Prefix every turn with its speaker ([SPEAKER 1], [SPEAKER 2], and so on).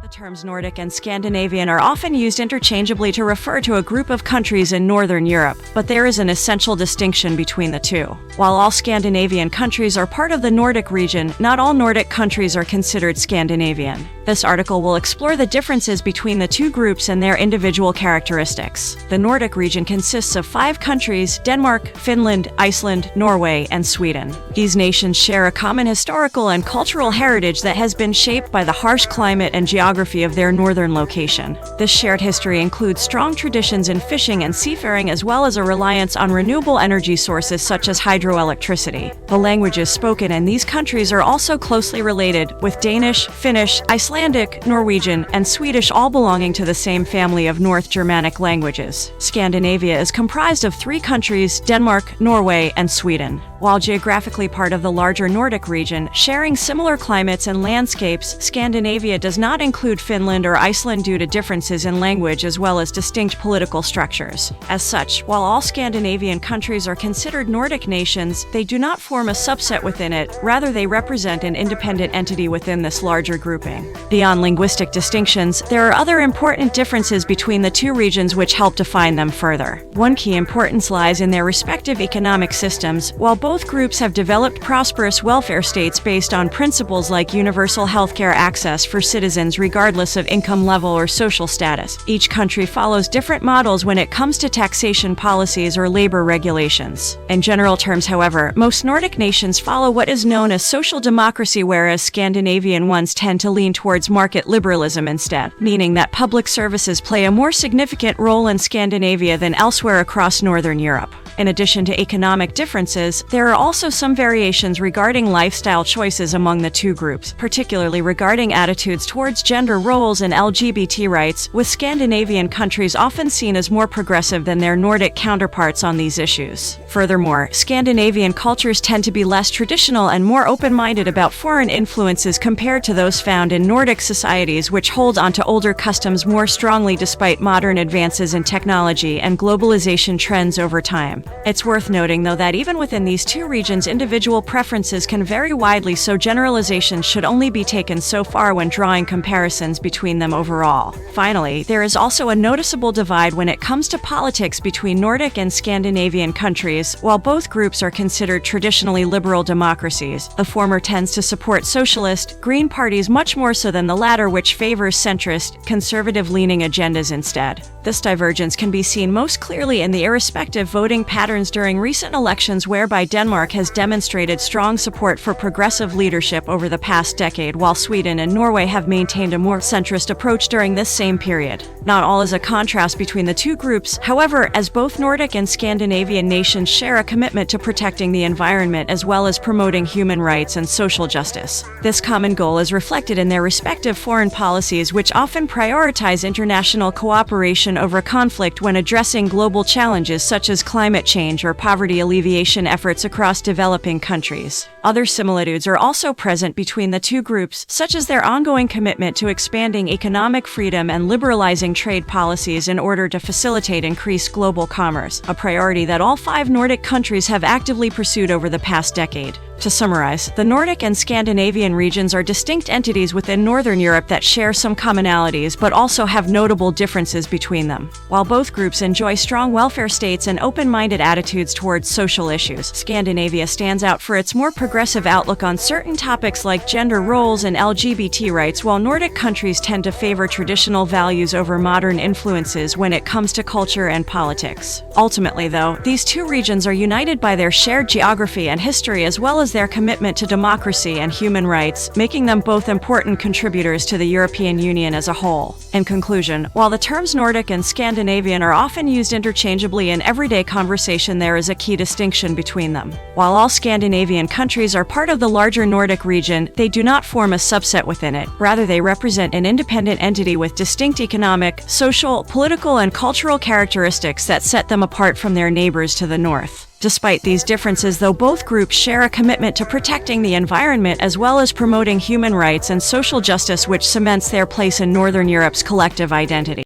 [SPEAKER 1] The terms Nordic and Scandinavian are often used interchangeably to refer to a group of countries in Northern Europe, but there is an essential distinction between the two. While all Scandinavian countries are part of the Nordic region, not all Nordic countries are considered Scandinavian. This article will explore the differences between the two groups and their individual characteristics. The Nordic region consists of 5 countries: Denmark, Finland, Iceland, Norway, and Sweden. These nations share a common historical and cultural heritage that has been shaped by the harsh climate and geography of their northern location. This shared history includes strong traditions in fishing and seafaring, as well as a reliance on renewable energy sources such as hydroelectricity. The languages spoken in these countries are also closely related, with Danish, Finnish, Icelandic, Norwegian, and Swedish all belonging to the same family of North Germanic languages. Scandinavia is comprised of 3 countries: Denmark, Norway, and Sweden. While geographically part of the larger Nordic region, sharing similar climates and landscapes, Scandinavia does not include Finland or Iceland due to differences in language as well as distinct political structures. As such, while all Scandinavian countries are considered Nordic nations, they do not form a subset within it, rather they represent an independent entity within this larger grouping. Beyond linguistic distinctions, there are other important differences between the two regions which help define them further. One key importance lies in their respective economic systems. While both groups have developed prosperous welfare states based on principles like universal healthcare access for citizens regardless of income level or social status, each country follows different models when it comes to taxation policies or labor regulations. In general terms, however, most Nordic nations follow what is known as social democracy, whereas Scandinavian ones tend to lean towards market liberalism instead, meaning that public services play a more significant role in Scandinavia than elsewhere across Northern Europe. In addition to economic differences, there are also some variations regarding lifestyle choices among the two groups, particularly regarding attitudes towards gender roles and LGBT rights, with Scandinavian countries often seen as more progressive than their Nordic counterparts on these issues. Furthermore, Scandinavian cultures tend to be less traditional and more open-minded about foreign influences compared to those found in Nordic societies, which hold onto older customs more strongly despite modern advances in technology and globalization trends over time. It's worth noting, though, that even within these two regions, individual preferences can vary widely, so generalizations should only be taken so far when drawing comparisons between them overall. Finally, there is also a noticeable divide when it comes to politics between Nordic and Scandinavian countries. While both groups are considered traditionally liberal democracies, the former tends to support socialist, green parties much more so than the latter, which favors centrist, conservative-leaning agendas instead. This divergence can be seen most clearly in the irrespective voting patterns during recent elections, whereby Denmark has demonstrated strong support for progressive leadership over the past decade, while Sweden and Norway have maintained a more centrist approach during this same period. Not all is a contrast between the two groups, however, as both Nordic and Scandinavian nations share a commitment to protecting the environment as well as promoting human rights and social justice. This common goal is reflected in their respective foreign policies, which often prioritize international cooperation over conflict when addressing global challenges such as climate change or poverty alleviation efforts across developing countries. Other similitudes are also present between the two groups, such as their ongoing commitment to expanding economic freedom and liberalizing trade policies in order to facilitate increased global commerce, a priority that all 5 Nordic countries have actively pursued over the past decade. To summarize, the Nordic and Scandinavian regions are distinct entities within Northern Europe that share some commonalities but also have notable differences between them. While both groups enjoy strong welfare states and open-minded attitudes towards social issues, Scandinavia stands out for its more progressive outlook on certain topics like gender roles and LGBT rights, while Nordic countries tend to favor traditional values over modern influences when it comes to culture and politics. Ultimately, though, these two regions are united by their shared geography and history as well as their commitment to democracy and human rights, making them both important contributors to the European Union as a whole. In conclusion, while the terms Nordic and Scandinavian are often used interchangeably in everyday conversation, there is a key distinction between them. While all Scandinavian countries are part of the larger Nordic region, they do not form a subset within it. Rather, they represent an independent entity with distinct economic, social, political, and cultural characteristics that set them apart from their neighbors to the north. Despite these differences, though, both groups share a commitment to protecting the environment as well as promoting human rights and social justice, which cements their place in Northern Europe's collective identity.